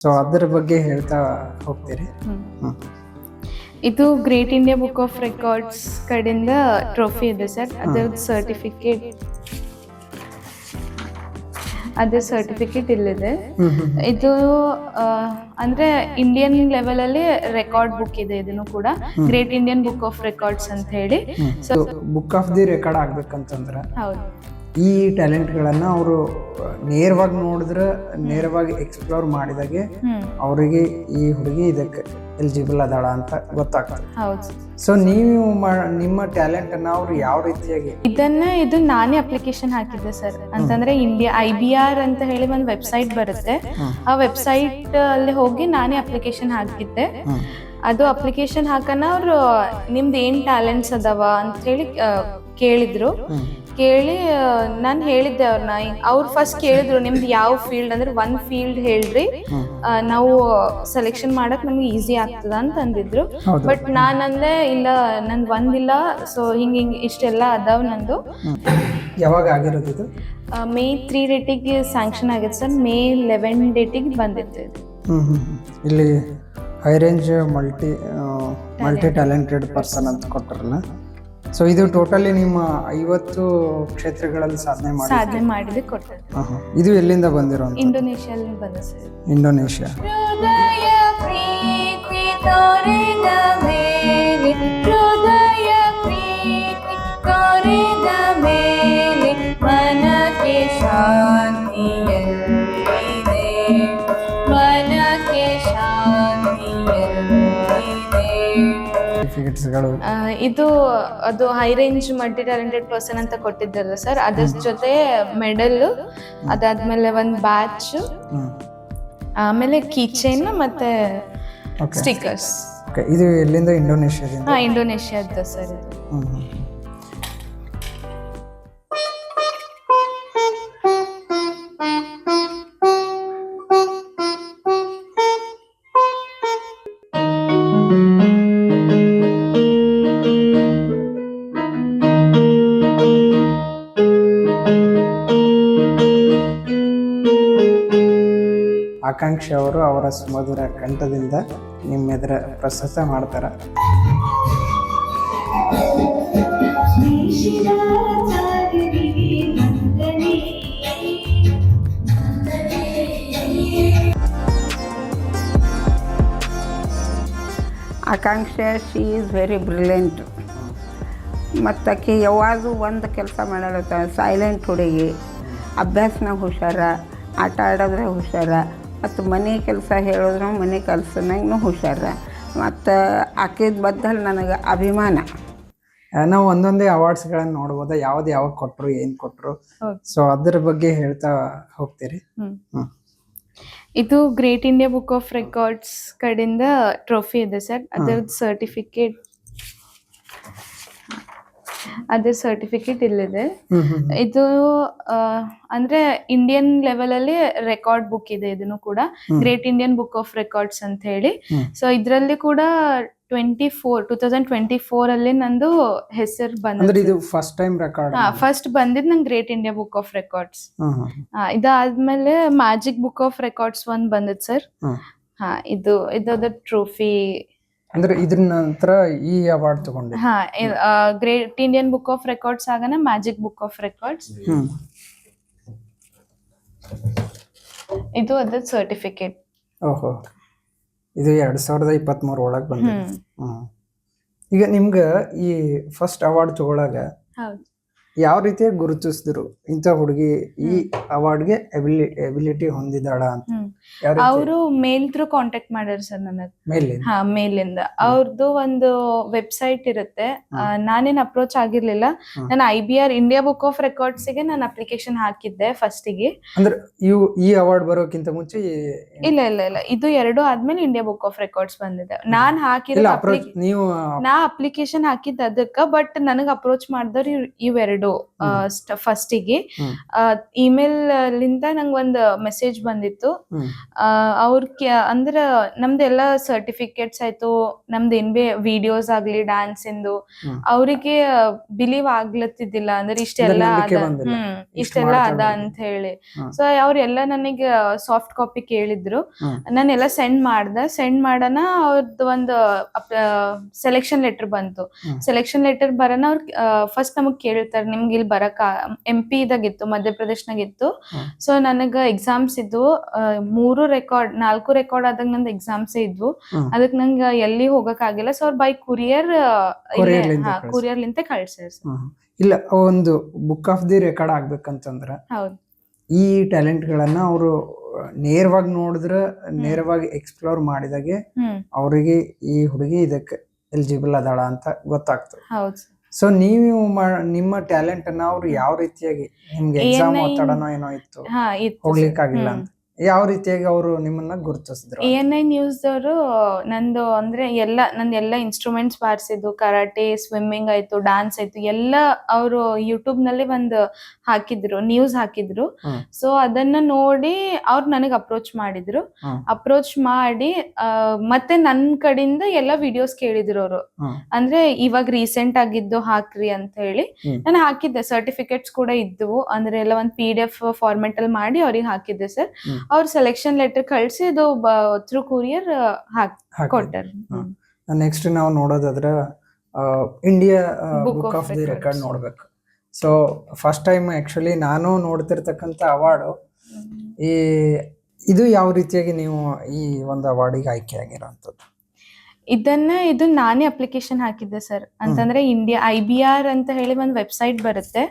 So ಅದರ ಬಗ್ಗೆ ಹೇಳ್ತಾ ಹೋಗ್ತೀರಿ. ಇದು great India book of records ಕಡೆಯಿಂದ ಟ್ರೋಫಿ ಇದೆ ಸರ್. ಅದ್ರ ಸರ್ಟಿಫಿಕೇಟ್ ಇಲ್ಲಿದೆ. ಇದು ಅಂದ್ರೆ ಇಂಡಿಯನ್ ಲೆವೆಲ್ ಅಲ್ಲಿ ರೆಕಾರ್ಡ್ ಬುಕ್ ಇದೆ. ಇದನ್ನು ಕೂಡ great Indian book of records ಅಂತ ಹೇಳಿ. So book of the record ಆಗ್ಬೇಕಂತಂದ್ರ ಹೌದು, ಈ ಟ್ಯಾಲೆಂಟ್ಗಳನ್ನ ಅವರು ನೇರವಾಗಿ ನೋಡಿದ್ರೆ, ನೇರವಾಗಿ ಎಕ್ಸ್ಪ್ಲೋರ್ ಮಾಡಿದಾಗೆ ಅವರಿಗೆ ಈ ಹುಡುಗಿ ಇದಕ್ಕೆ ಎಲಿಜಿಬಲ್ ಅದಾಳ ಅಂತ ಗೊತ್ತಾಗ್ತದೆ. ಹೌದು. ಸೊ ನೀವು ನಿಮ್ಮ ಟ್ಯಾಲೆಂಟ್ ಅನ್ನ ಅವ್ರು ಯಾವ ರೀತಿಯಾಗಿ ಇದು ನಾನೇ ಅಪ್ಲಿಕೇಶನ್ ಹಾಕಿದ್ದೆ ಸರ್. ಅಂತಂದ್ರೆ ಇಂಡಿಯಾ IBR ಅಂತ ಹೇಳಿ ಒಂದು ವೆಬ್ಸೈಟ್ ಬರುತ್ತೆ. ಆ ವೆಬ್ಸೈಟ್ ಅಲ್ಲಿ ಹೋಗಿ ನಾನೇ ಅಪ್ಲಿಕೇಶನ್ ಹಾಕಿದ್ದೆ. ಅದು ಅಪ್ಲಿಕೇಶನ್ ಹಾಕನ ಅವ್ರು ನಿಮ್ದು ಏನ್ ಟ್ಯಾಲೆಂಟ್ಸ್ ಅದಾವ ಅಂತ ಹೇಳಿ ಕೇಳಿದ್ರು. ಕೇಳಿ ನಾನು ಹೇಳಿದ್ದೆ ಅವ್ರನ್ನ. ಅವ್ರು ಫಸ್ಟ್ ಕೇಳಿದ್ರು ನಿಮ್ದು ಯಾವ ಫೀಲ್ಡ್ ಅಂದ್ರೆ ಒಂದ್ ಫೀಲ್ಡ್ ಹೇಳ್ರಿ, ನಾವು ಸೆಲೆಕ್ಷನ್ ಮಾಡಕ್ ನಮ್ಗೆ ಈಸಿ ಆಗ್ತದ ಅಂತ ಅಂದಿದ್ರು. ಬಟ್ ನಾನಂದ್ರೆ ಇಲ್ಲ, ನಂದು ಒಂದಿಲ್ಲ. ಸೊ ಹಿಂಗ ಇಷ್ಟೆಲ್ಲ ಅದಾವ್ ನಂದು. ಯಾವಾಗ ಆಗಿರೋದು ಇದು? May 3 ಡೇಟಿಗೆ ಸ್ಯಾಂಕ್ಷನ್ ಆಗಿದೆ ಸರ್. May 11 ಡೇಟಿಗೆ ಬಂದಿತ್ತು ಇದು. ಇಲ್ಲಿ high range multi talented person ಅಂತ ಕೊಟ್ಟರಲ್ಲ. ಸೊ ಇದು ಟೋಟಲಿ ನಿಮ್ಮ 50 ಕ್ಷೇತ್ರಗಳಲ್ಲಿ ಸಾಧನೆ ಮಾಡಿದೆ ಕೊಟ್ಟರು. ಇದು ಎಲ್ಲಿಂದ ಬಂದಿರೋ? ಇಂಡೋನೇಷ್ಯಾದಲ್ಲಿ ಬಂದ ಸರ್. ಇಂಡೋನೇಷ್ಯಾ. ಇದು ಅದು high range multi talented person ಅಂತ ಕೊಟ್ಟಿದ್ದಲ್ಲ ಸರ್. ಅದ್ರ ಜೊತೆ ಮೆಡಲ್, ಅದಾದ್ಮೇಲೆ ಒಂದು ಬ್ಯಾಚ್, ಆಮೇಲೆ ಕೀಚೈನ್ ಮತ್ತೆ ಸ್ಟಿಕರ್ಸ್. ಇದು ಎಲ್ಲಿಂದ? ಇಂಡೋನೇಷ್ಯಾದಿಂದ. ಇಂಡೋನೇಷ್ಯಾದ ಸರ್ ಇದು. ಆಕಾಂಕ್ಷಿ ಅವರು ಅವರ ಸುಮಧುರ ಕಂಠದಿಂದ ನಿಮ್ಮ ಎದುರ ಪ್ರಸ್ತುತ ಮಾಡ್ತಾರ. ಆಕಾಂಕ್ಷೆ ಶಿ ಈಸ್ ವೆರಿ ಬ್ರಿಲಿಯಂಟ್. ಮತ್ತು ಆಕೆ ಯಾವಾಗೂ ಒಂದು ಕೆಲಸ ಮಾಡಲ್ಲ. ಸೈಲೆಂಟ್ ಹುಡುಗಿ, ಅಭ್ಯಾಸನಾಗ ಹುಷಾರ, ಆಟ ಆಡೋದ್ರೆ ಹುಷಾರ, ಮತ್ತು ಮನೆ ಕೆಲಸ ಹೇಳಿದ್ರು ಮನೆ ಕೆಲಸನಾಗೂ ಹುಷಾರ. ಮತ್ತು ಆಕೆದ ಬದ್ದಲ್ಲಿ ನನಗೆ ಅಭಿಮಾನ. ನಾವು ಒಂದೊಂದೇ ಅವಾರ್ಡ್ಸ್ಗಳನ್ನು ನೋಡ್ಬೋದ? ಯಾವಾಗ ಕೊಟ್ಟರು, ಏನು ಕೊಟ್ಟರು? ಸೊ ಅದ್ರ ಬಗ್ಗೆ ಹೇಳ್ತಾ ಹೋಗ್ತೀರಿ. ಇದು great India book of records ಕಡೆಯಿಂದ ಟ್ರೋಫಿ ಇದೆ ಸರ್. ಅದ್ರ ಸರ್ಟಿಫಿಕೇಟ್ ಇಲ್ಲಿದೆ. ಇದು ಅಂದ್ರೆ ಇಂಡಿಯನ್ ಲೆವೆಲ್ ಅಲ್ಲಿ ರೆಕಾರ್ಡ್ ಬುಕ್ ಇದೆ. ಇದನ್ನು ಕೂಡ great Indian book of records ಅಂತ ಹೇಳಿ. ಸೊ ಇದ್ರಲ್ಲಿ ಕೂಡ 2024 ಅಲ್ಲಿ ನಂದು ಹೆಸರು ಬಂದಿದ್ದು. ಫಸ್ಟ್ ಬಂದಿದ್ದು ನಂಗೆ great India book of records. ಇದಾದ್ಮೇಲೆ ಮ್ಯಾಜಿಕ್ ಬುಕ್ ಆಫ್ ರೆಕಾರ್ಡ್ಸ್ ಒಂದ್ ಬಂದಿತ್ತು ಸರ್. ಇದು ಟ್ರೋಫಿ. ಅಂದ್ರೆ ಇದ್ರ ನಂತರ ಈ ಅವಾರ್ಡ್ ತಗೊಂಡೆ. Great Indian book of records ಆಗನ ಮ್ಯಾಜಿಕ್ ಬುಕ್ ಆಫ್ ರೆಕಾರ್ಡ್ಸ್. ಇದು ಅದ್ರ ಸರ್ಟಿಫಿಕೇಟ್. ಓಹೋ, ಇದು 2023 ಒಳಗೆ ಬಂದಿದೆ. ಈಗ ನಿಮ್ಗೆ ಈ ಫಸ್ಟ್ ಅವಾರ್ಡ್ ತಗೊಳಾಗ ಯಾವ ರೀತಿಯಾಗಿ ಗುರುತಿಸಿದ್ರು ಇಂಥ ಹುಡುಗಿ ಈ ಅವಾರ್ಡ್ಗೆ ಎಬಿಲಿಟಿ ಹೊಂದಿದಾಳ ಅಂತ? ಅವರು ಮೇಲ್ ಥ್ರೂ ಕಾಂಟ್ಯಾಕ್ಟ್ ಮಾಡ್ಯಾರ ಸರ್ ನನಗೆ. ಮೇಲಿಂದ ಅವ್ರದ್ದು ಒಂದು ವೆಬ್ಸೈಟ್ ಇರುತ್ತೆ. ನಾನೇನ್ ಅಪ್ರೋಚ್ ಆಗಿರ್ಲಿಲ್ಲ. ನಾನು IBR India book of records ಗೆ ನಾನು ಅಪ್ಲಿಕೇಶನ್ ಹಾಕಿದ್ದೆ ಫಸ್ಟಿಗೆ. ಅಂದ್ರೆ ಈ ಅವಾರ್ಡ್ ಬರೋಕ್ಕಿಂತ ಮುಂಚೆ? ಇಲ್ಲ, ಇದು ಎರಡು ಆದ್ಮೇಲೆ ಇಂಡಿಯಾ ಬುಕ್ ಆಫ್ ರೆಕಾರ್ಡ್ಸ್ ಬಂದಿದೆ. ನಾನ್ ಹಾಕಿರೋ ನಾ ಅಪ್ಲಿಕೇಶನ್ ಹಾಕಿದ್ದ ಅದಕ್ಕ. ಬಟ್ ನನಗ್ ಅಪ್ರೋಚ್ ಮಾಡಿದವ್ರು ಇವೆರಡು. 2 ಫಸ್ಟಿಗೆ ಇಮೇಲ್ ಲಿಂದ ನಂಗೆ ಒಂದು ಮೆಸೇಜ್ ಬಂದಿತ್ತು. ಅವ್ರ ಅಂದ್ರ ನಮ್ದೆಲ್ಲ ಸರ್ಟಿಫಿಕೇಟ್ಸ್ ಆಯ್ತು, ನಮ್ದು ಏನ್ ಬಿ ವಿಡಿಯೋಸ್ ಆಗ್ಲಿ ಡ್ಯಾನ್ಸ್ ಇಂದು ಅವ್ರಿಗೆ ಬಿಲೀವ್ ಆಗ್ಲತ್ತಿದ್ದಿಲ್ಲ, ಅಂದ್ರೆ ಇಷ್ಟೆಲ್ಲ ಅದ ಇಷ್ಟೆಲ್ಲ ಅದ ಅಂತ ಹೇಳಿ. ಸೊ ಅವ್ರೆಲ್ಲ ನನಗೆ ಸಾಫ್ಟ್ ಕಾಪಿ ಕೇಳಿದ್ರು, ನಾನೆಲ್ಲ ಸೆಂಡ್ ಮಾಡನ ಅವ್ರದ್ದು ಒಂದು ಸೆಲೆಕ್ಷನ್ ಲೆಟರ್ ಬಂತು. ಸೆಲೆಕ್ಷನ್ ಲೆಟರ್ ಬರೋಣ ಅವ್ರು ಫಸ್ಟ್ ನಮಗ್ ಕೇಳ್ತಾರೆ, ನಿಮ್ಗೆ ಇಲ್ಲಿ ಬರಕ MP ಇದಾಗಿತ್ತು, ಮಧ್ಯಪ್ರದೇಶ್ನಾಗಿತ್ತು. ಸೊ ನನಗ ಎಕ್ಸಾಮ್ಸ್ ಇದ್ವು, 4 ರೆಕಾರ್ಡ್ ಆದಾಗ ನಂದು ಎಕ್ಸಾಮ್ಸ್ ಇದ್ವು. ಅದಕ್ಕೆ ನಂಗೆ ಎಲ್ಲಿ ಹೋಗಕ್ ಆಗಿಲ್ಲ. ಸೊ ಅವ್ರು ಬೈ ಕುರಿಯರ್ ಲಿಂತ ಕಳ್ಸ್ಯಾರ. ಇಲ್ಲ, ಒಂದು ಬುಕ್ ಆಫ್ ದಿ ರೆಕಾರ್ಡ್ ಆಗ್ಬೇಕಂತಂದ್ರ ಹೌದು, ಈ ಟ್ಯಾಲೆಂಟ್ ಗಳನ್ನ ಅವರು ನೇರವಾಗಿ ನೋಡಿದ್ರೆ, ನೇರವಾಗಿ ಎಕ್ಸ್ಪ್ಲೋರ್ ಮಾಡಿದಾಗೆ ಅವರಿಗೆ ಈ ಹುಡುಗಿ ಇದಕ್ಕೆ ಎಲಿಜಿಬಲ್ ಅದಾಳ ಅಂತ ಗೊತ್ತಾಗ್ತದೆ. ಹೌದು. ಸೊ ನೀವು ನಿಮ್ಮ ಟ್ಯಾಲೆಂಟ್ ಅನ್ನ ಅವ್ರು ಯಾವ ರೀತಿಯಾಗಿ, ನಿಮ್ಗೆ ಎಕ್ಸಾಮ್ ಒತ್ತಡನೋ ಏನೋ ಇತ್ತು, ಹೋಗ್ಲಿಕ್ಕಾಗಿಲ್ಲ ಅಂತ ಯಾವ ರೀತಿಯಾಗಿ ಅವರು ನಿಮ್ಮನ್ನ ಗುರುತಿಸಿದ್ರು? ANI ನ್ಯೂಸ್ ದವರು ನಂದು ಅಂದ್ರೆ ನಂದೆಲ್ಲ ಇನ್ಸ್ಟ್ರೂಮೆಂಟ್ಸ್ ಬಾರಿಸಿದ್ದು, ಕರಾಟೆ, ಸ್ವಿಮ್ಮಿಂಗ್ ಆಯ್ತು, ಡಾನ್ಸ್ ಆಯ್ತು, ಎಲ್ಲ ಅವರು ಯೂಟ್ಯೂಬ್ ನಲ್ಲಿ ಒಂದು ನ್ಯೂಸ್ ಹಾಕಿದ್ರು. ಸೊ ಅದನ್ನ ನೋಡಿ ಅವ್ರು ನನಗೆ ಅಪ್ರೋಚ್ ಮಾಡಿದ್ರು. ಅಪ್ರೋಚ್ ಮಾಡಿ ಮತ್ತೆ ನನ್ ಕಡೆಯಿಂದ ಎಲ್ಲ ವಿಡಿಯೋಸ್ ಕೇಳಿದ್ರು ಅವರು. ಅಂದ್ರೆ ಇವಾಗ ರೀಸೆಂಟ್ ಆಗಿದ್ದು ಹಾಕ್ರಿ ಅಂತ ಹೇಳಿ ನಾನು ಹಾಕಿದ್ದೆ. ಸರ್ಟಿಫಿಕೇಟ್ಸ್ ಕೂಡ ಇದ್ವು, ಅಂದ್ರೆ ಎಲ್ಲ ಒಂದು PDF ಫಾರ್ಮೆಟ್ ಅಲ್ಲಿ ಮಾಡಿ ಅವ್ರಿಗೆ ಹಾಕಿದ್ದೆ ಸರ್. ಅವ್ರ ಸೆಲೆಕ್ಷನ್ ಲೆಟರ್ ಕಳ್ಸಿ ಅದು ಥ್ರೂ ಕುರಿಯರ್ ಕೊಟ್ಟಾರ. ನೆಕ್ಸ್ಟ್ ನಾವು ನೋಡೋದಾದ್ರೆ India book of the record ನೋಡ್ಬೇಕು. ಸೊ ಫಸ್ಟ್ ಟೈಮ್ ಆಕ್ಚುಲಿ ನಾನು ನೋಡ್ತಿರ್ತಕ್ಕಂಥ ಅವಾರ್ಡು ಇದು ಯಾವ ರೀತಿಯಾಗಿ ನೀವು ಈ ಒಂದು ಅವಾರ್ಡಿಗೆ ಆಯ್ಕೆ ಆಗಿರೋಂಥದ್ದು? ಇದು ನಾನೇ ಅಪ್ಲಿಕೇಶನ್ ಹಾಕಿದ್ದೆ ಸರ್. ಅಂತಂದ್ರೆ ಇಂಡಿಯಾ IBR ಅಂತ ಹೇಳಿ ಒಂದು ವೆಬ್ಸೈಟ್ ಬರುತ್ತೆ.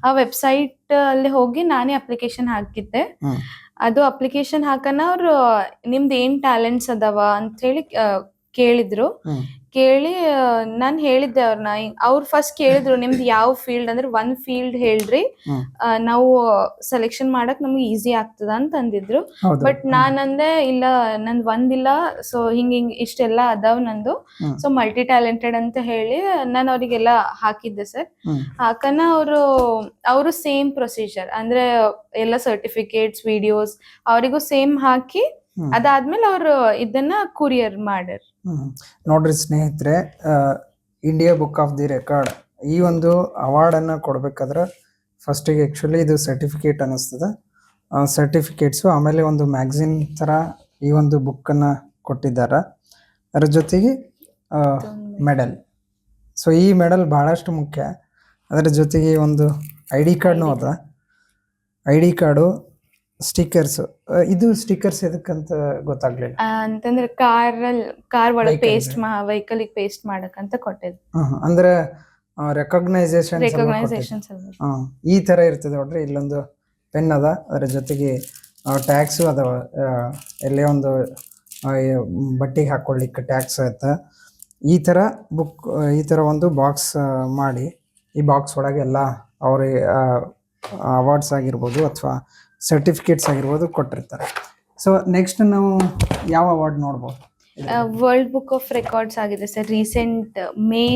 ಆ ವೆಬ್ಸೈಟ್ ಅಲ್ಲಿ ಹೋಗಿ ನಾನೇ ಅಪ್ಲಿಕೇಶನ್ ಹಾಕಿದ್ದೆ. ಅದು ಅಪ್ಲಿಕೇಶನ್ ಹಾಕನ ಅವ್ರು ನಿಮ್ದು ಏನ್ ಟ್ಯಾಲೆಂಟ್ಸ್ ಅದಾವ ಅಂತ ಹೇಳಿ ಕೇಳಿದ್ರು. ಕೇಳಿ ನಾನ್ ಹೇಳಿದ್ದೆ ಅವ್ರನ್ನ. ಅವ್ರು ಫಸ್ಟ್ ಕೇಳಿದ್ರು, ನಿಮ್ದು ಯಾವ ಫೀಲ್ಡ್ ಅಂದ್ರೆ ಒಂದ್ ಫೀಲ್ಡ್ ಹೇಳ್ರಿ, ನಾವು ಸೆಲೆಕ್ಷನ್ ಮಾಡಕ್ ನಮ್ಗೆ ಈಸಿ ಆಗ್ತದ ಅಂತ ಅಂದಿದ್ರು. ಬಟ್ ನಾನಂದೆ ಇಲ್ಲ, ನಂದ್ ಒಂದಿಲ್ಲ, ಸೊ ಹಿಂಗ್ ಇಷ್ಟೆಲ್ಲ ಅದಾವ್ ನಂದು, ಸೊ ಮಲ್ಟಿ ಟ್ಯಾಲೆಂಟೆಡ್ ಅಂತ ಹೇಳಿ ನಾನು ಅವ್ರಿಗೆಲ್ಲ ಹಾಕಿದ್ದೆ ಸರ್. ಹಾಕನ ಅವರು ಸೇಮ್ ಪ್ರೊಸೀಜರ್, ಅಂದ್ರೆ ಎಲ್ಲ ಸರ್ಟಿಫಿಕೇಟ್ಸ್, ವಿಡಿಯೋಸ್ ಅವರಿಗೂ ಸೇಮ್ ಹಾಕಿ ಅದಾದ್ಮೇಲೆ ಅವರು ಇದನ್ನ ಕುರಿಯರ್ ಮಾಡ್ಯಾರ. ನೋಡ್ರಿ ಸ್ನೇಹಿತರೆ, India book of the record ಈ ಒಂದು ಅವಾರ್ಡ್ ಅನ್ನ ಕೊಡ್ಬೇಕಾದ್ರೆ ಫಸ್ಟಿಗೆ ಆಕ್ಚುಲಿ ಇದು ಸರ್ಟಿಫಿಕೇಟ್ ಅನ್ನಿಸ್ತದ. ಸರ್ಟಿಫಿಕೇಟ್ಸು, ಆಮೇಲೆ ಒಂದು ಮ್ಯಾಗಝಿನ್ ತರ ಈ ಒಂದು ಬುಕ್ ಅನ್ನ ಕೊಟ್ಟಿದ್ದಾರೆ. ಅದ್ರ ಜೊತೆಗೆ ಮೆಡಲ್. ಸೊ ಈ ಮೆಡಲ್ ಬಹಳಷ್ಟು ಮುಖ್ಯ. ಅದರ ಜೊತೆಗೆ ಒಂದು ID ಕಾರ್ಡ್ನೂ ಅದ. ID card, stickers. ಇದು ಸ್ಟಿಕರ್ಸ್ ಎದಕ್ಕಂತ ಗೊತ್ತಾಗ್ಲಿಲ್ಲ. ಅಂತಂದ್ರೆ ಕಾರ್ ಒಳಗೆ ವೆಹಿಕಲ್ ಪೇಸ್ಟ್ ಮಾಡಕಂತ ಕೊಟ್ಟಿದ್ದು. ಅಂದ್ರೆ ರೆಕಗ್ನೈಸೇಷನ್ ಈ ತರ ಇರ್ತದೆ ನೋಡ್ರಿ. ಇಲ್ಲೊಂದು ಪೆನ್ ಅದ, ಅದರ ಜೊತೆಗೆ ಟ್ಯಾಕ್ಸು ಅದಾವ. ಎಲ್ಲೇ ಒಂದು ಬಟ್ಟೆಗೆ ಹಾಕೊಳ್ಳಿಕ್ಕೆ ಟ್ಯಾಕ್ಸ್ ಆಯ್ತ. ಈ ತರ ಒಂದು ಬಾಕ್ಸ್ ಮಾಡಿ, ಈ ಬಾಕ್ಸ್ ಒಳಗೆ ಎಲ್ಲ ಅವ್ರ ಅವಾರ್ಡ್ಸ್ ಆಗಿರ್ಬೋದು ಅಥವಾ ಸರ್ಟಿಫಿಕೇಟ್ಸ್ ಆಗಿರ್ಬೋದು ಕೊಟ್ಟಿರ್ತಾರೆ. ಸೊ ನೆಕ್ಸ್ಟ್ ನಾವು ಯಾವ ಅವಾರ್ಡ್ ನೋಡ್ಬೋದು? ವರ್ಲ್ಡ್ ಬುಕ್ ಆಫ್ ರೆಕಾರ್ಡ್ಸ್ ಆಗಿದೆ ಸರ್. ರೀಸೆಂಟ್ May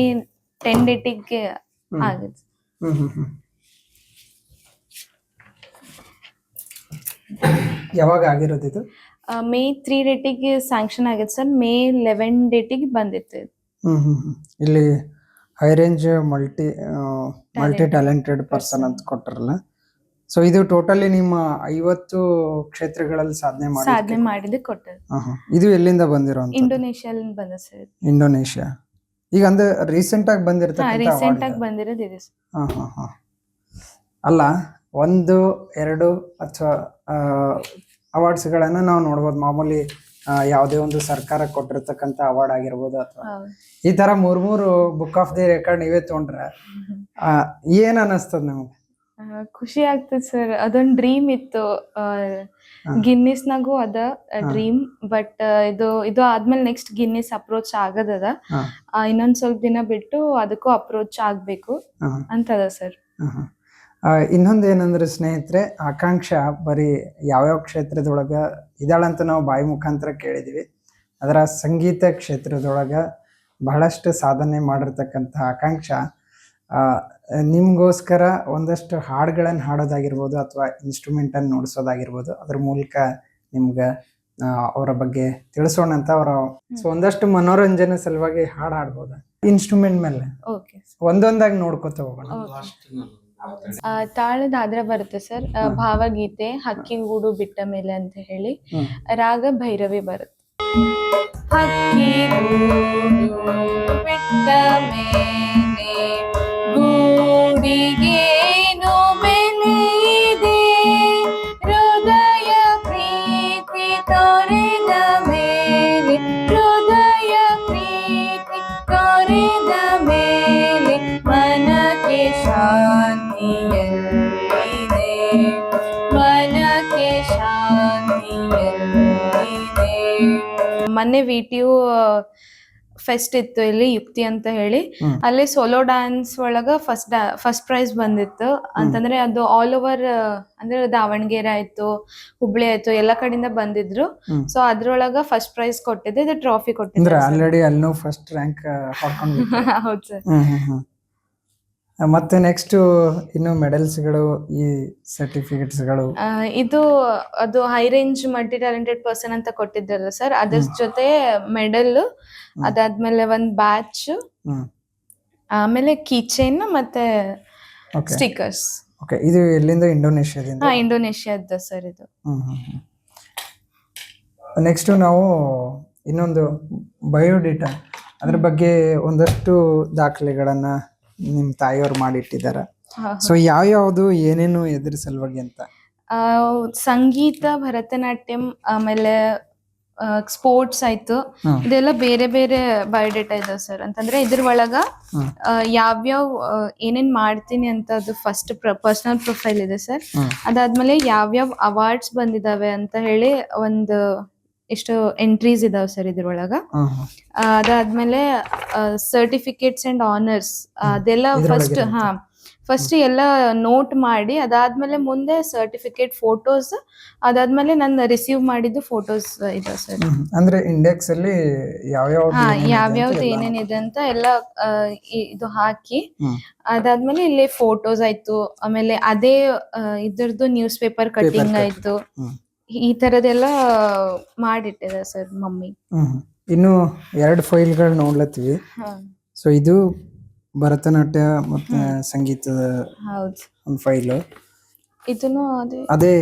10 ಡೇಟಿಗೆ ಆಗಿದೆ. ಯಾವಾಗ ಆಗಿರೋದು ಇದು? May 3 ಡೇಟಿಗೆ ಸ್ಯಾಂಕ್ಷನ್ ಆಗಿದೆ ಸರ್. May 11 ಡೇಟಿಗೆ ಬಂದಿತ್ತು. ಇಲ್ಲಿ high range multi talented person ಅಂತ ಕೊಟ್ಟರಲ್ಲ. ಸೊ ಇದು ಟೋಟಲಿ ನಿಮ್ಮ 50 ಕ್ಷೇತ್ರಗಳಲ್ಲಿ ಸಾಧನೆ ಮಾಡಿದ್ದು ಕೊಟ್ಟರು. ಇದು ಎಲ್ಲಿಂದ ಬಂದಿರೋ? ಇಂಡೋನೇಷಿಯಾದಿಂದ ಬಂದ ಸರ್. ಇಂಡೋನೇಷಿಯಾ. ಈಗ ಅಂದ್ರೆ ರೀಸೆಂಟ್ ಆಗಿ ಬಂದಿರೋದು ಇದೆ. ಅಲ್ಲ, 1, 2 ಅಥವಾ ಅವಾರ್ಡ್ಸ್ ಗಳನ್ನ ನಾವು ನೋಡ್ಬೋದು. ಮಾಮೂಲಿ ಯಾವುದೇ ಒಂದು ಸರ್ಕಾರ ಕೊಟ್ಟಿರ್ತಕ್ಕಂಥ ಅವಾರ್ಡ್ ಆಗಿರ್ಬೋದು, ಅಥವಾ ಈ ತರ 3 ಬುಕ್ ಆಫ್ ದಿ ರೆಕಾರ್ಡ್ ನೀವೇ ತಗೊಂಡ್ರೆ ಏನ್ ಅನಿಸ್ತದ ನಿಮ್ಗೆ? ಖುಷಿ ಆಗ್ತದೆ ಸರ್. ಅದೊಂದು ಡ್ರೀಮ್ ಇತ್ತು. ಗಿನ್ನಿಸ್ನಾಗೂ ಅದ ಡ್ರೀಮ್. ಬಟ್ ಇದು ಆದ್ಮೇಲೆ ನೆಕ್ಸ್ಟ್ ಗಿನ್ನಿಸ್ ಅಪ್ರೋಚ್ ಆಗದ. ಇನ್ನೊಂದ್ ಸ್ವಲ್ಪ ದಿನ ಬಿಟ್ಟು ಅದಕ್ಕೂ ಅಪ್ರೋಚ್ ಆಗ್ಬೇಕು ಅಂತದ ಸರ್. ಇನ್ನೊಂದು ಏನಂದ್ರೆ ಸ್ನೇಹಿತರೆ, ಆಕಾಂಕ್ಷ ಬರೀ ಯಾವ್ಯಾವ ಕ್ಷೇತ್ರದೊಳಗ ಇದಾಳಂತ ನಾವು ಬಾಯಿ ಮುಖಾಂತರ ಕೇಳಿದ್ವಿ. ಅದರ ಸಂಗೀತ ಕ್ಷೇತ್ರದೊಳಗ ಬಹಳಷ್ಟು ಸಾಧನೆ ಮಾಡಿರ್ತಕ್ಕಂಥ ಆಕಾಂಕ್ಷ ನಿಮ್ಗೋಸ್ಕರ ಒಂದಷ್ಟು ಹಾಡುಗಳನ್ನು ಹಾಡೋದಾಗಿರ್ಬೋದು ಅಥವಾ ಇನ್ಸ್ಟ್ರೂಮೆಂಟನ್ನು ನುಡಿಸೋದಾಗಿರ್ಬೋದು, ಅದ್ರ ಮೂಲಕ ನಿಮ್ಗೆ ಅವರ ಬಗ್ಗೆ ತಿಳಿಸೋಣ ಅಂತ ಸೊ ಒಂದಷ್ಟು ಮನೋರಂಜನೆ ಸಲುವಾಗಿ ಹಾಡು ಹಾಡ್ಬೋದಾ? ಇನ್ಸ್ಟ್ರೂಮೆಂಟ್ ಮೇಲೆ ಓಕೆ. ಒಂದೊಂದಾಗಿ ನೋಡ್ಕೊತ ಹೋಗೋಣ. ತಾಳದಾದ್ರೆ ಬರುತ್ತೆ ಸರ್. ಭಾವಗೀತೆ ಹಕ್ಕಿಗೂಡು ಬಿಟ್ಟ ಮೇಲೆ ಅಂತ ಹೇಳಿ. ರಾಗ ಭೈರವಿ ಬರುತ್ತೆ. ಹಕ್ಕಿಗೂಡು ಬಿಟ್ಟ ಮೇಲೆ ಗೂಡಿಗೇನು ಬೆಲೆ ಇದೆ, ಹೃದಯ ಪ್ರೀತಿ ತೊರೆದ ಮೇಲೆ, ಹೃದಯ ಪ್ರೀತಿ ತೊರೆದ ಮೇಲೆ ಮನಕ್ಕೆ ಶಾಂತಿಯಲ್ಲಿದೆ, ಮನಕ್ಕೆ ಶಾಂತಿಯಲ್ಲಿದೆ. ಮೊನ್ನೆ VTU ಫೆಸ್ಟ್ ಇತ್ತು ಇಲ್ಲಿ ಯುಕ್ತಿ ಅಂತ ಹೇಳಿ. ಅಲ್ಲಿ ಸೋಲೋ ಡ್ಯಾನ್ಸ್ ಒಳಗ ಫಸ್ಟ್ ಪ್ರೈಸ್ ಬಂದಿತ್ತು. ಅಂತಂದ್ರೆ ಅದು ಆಲ್ ಓವರ್, ಅಂದ್ರೆ ದಾವಣಗೆರೆ ಆಯ್ತು, ಹುಬ್ಳಿ ಆಯ್ತು, ಎಲ್ಲ ಕಡೆಯಿಂದ ಬಂದಿದ್ರು. ಸೊ ಅದ್ರೊಳಗ ಫಸ್ಟ್ ಪ್ರೈಸ್ ಕೊಟ್ಟಿದ್ದೆ, ಇದು ಟ್ರಾಫಿ ಕೊಟ್ಟಿದ್ದೆ. ಆಲ್ರೆಡಿ ಅಲ್ಲೂ ಫಸ್ಟ್ ರ್ಯಾಂಕ್ ಹೊಡ್ಕೊಂಡು. ಹೌದು ಸರ್. ಮತ್ತೆ ನೆಕ್ಸ್ಟ್ ಇನ್ನು ಮೆಡಲ್ಸ್ಗಳು, ಈ ಸರ್ಟಿಫಿಕೇಟ್ಸ್ಗಳು, ಇದು ಅದು high range multi talented person ಅಂತ ಕೊಟ್ಟಿದ್ದಲ್ಲ ಸರ್, ಅದ್ರ ಜೊತೆ ಮೆಡಲ್, ಅದಾದ್ಮೇಲೆ ಒಂದ್ ಬ್ಯಾಚ್, ಆಮೇಲೆ ಕೀಚೈನ್ ಮತ್ತೆ ಸ್ಟಿಕರ್ಸ್. ಓಕೆ, ಇದು ಎಲ್ಲಿಂದ? ಇಂಡೋನೇಷ್ಯಾದಿಂದ? ಇಂಡೋನೇಷ್ಯಾದ ಸರ್ ಇದು. ನೆಕ್ಸ್ಟ್ ನಾವು ಇನ್ನೊಂದು ಬಯೋಡೇಟಾ, ಅದ್ರ ಬಗ್ಗೆ ಒಂದಷ್ಟು ದಾಖಲೆಗಳನ್ನ ನಿಮ್ ತಾಯಿಯವ್ರು ಮಾಡಿಟ್ಟಿದಾರ. ಸೊ ಯಾವ್ಯಾವ್ದು ಏನೇನು ಎದುರು ಸಲುವಾಗಿ ಅಂತ? ಸಂಗೀತ, ಭರತನಾಟ್ಯಂ, ಆಮೇಲೆ ಸ್ಪೋರ್ಟ್ಸ್ ಆಯ್ತು, ಇದೆಲ್ಲ ಬೇರೆ ಬೇರೆ ಬಯೋಡೇಟಾ ಇದಾವೆ ಸರ್. ಅಂತಂದ್ರೆ ಇದ್ರ ಒಳಗ ಯಾವ್ಯಾವ ಏನೇನ್ ಮಾಡ್ತೀನಿ ಅಂತ ಅದು ಫಸ್ಟ್ ಪರ್ಸನಲ್ ಪ್ರೊಫೈಲ್ ಇದೆ ಸರ್. ಅದಾದ್ಮೇಲೆ ಯಾವ್ಯಾವ ಅವಾರ್ಡ್ಸ್ ಬಂದಿದಾವೆ ಅಂತ ಹೇಳಿ ಒಂದು ಎಷ್ಟು ಎಂಟ್ರೀಸ್ ಇದಾವೆ ಸರ್ ಇದ್ರೊಳಗ. ಅದಾದ್ಮೇಲೆ ಸರ್ಟಿಫಿಕೇಟ್ಸ್ ಅಂಡ್ ಆನರ್ಸ್ ಅದೆಲ್ಲ ಫಸ್ಟ್ ಎಲ್ಲ ನೋಟ್ ಮಾಡಿ, ಅದಾದ್ಮೇಲೆ ಮುಂದೆ ಸರ್ಟಿಫಿಕೇಟ್, ಫೋಟೋಸ್, ಅದಾದ್ಮೇಲೆ ನಾನು ರಿಸೀವ್ ಮಾಡಿದ್ದು ಫೋಟೋಸ್ ಇದಾವೆ ಸರ್. ಅಂದ್ರೆ ಇಂಡೆಕ್ಸ್ ಅಲ್ಲಿ ಯಾವ್ಯಾವ್ದು ಏನೇನಿದೆ ಅಂತ ಎಲ್ಲ ಇದು ಹಾಕಿ, ಅದಾದ್ಮೇಲೆ ಇಲ್ಲಿ ಫೋಟೋಸ್ ಆಯ್ತು, ಆಮೇಲೆ ಅದೇ ಇದ್ರದ್ದು ನ್ಯೂಸ್ ಪೇಪರ್ ಕಟ್ಟಿಂಗ್ ಆಯ್ತು, ಈ ತರದೆಲ್ಲ ಮಾಡಿಟ್ಟಿದೆ ಸರ್ ಮಮ್ಮಿ. ಇನ್ನು 2 ಫೈಲ್ಗಳು ನೋಡ್ಲತ್ತೀವಿ. ಸೊ ಇದು ಭರತನಾಟ್ಯ ಮತ್ತೆ ಸಂಗೀತದ ಒಂದು ಫೈಲ್, ಇದನ್ನು ಅದೇ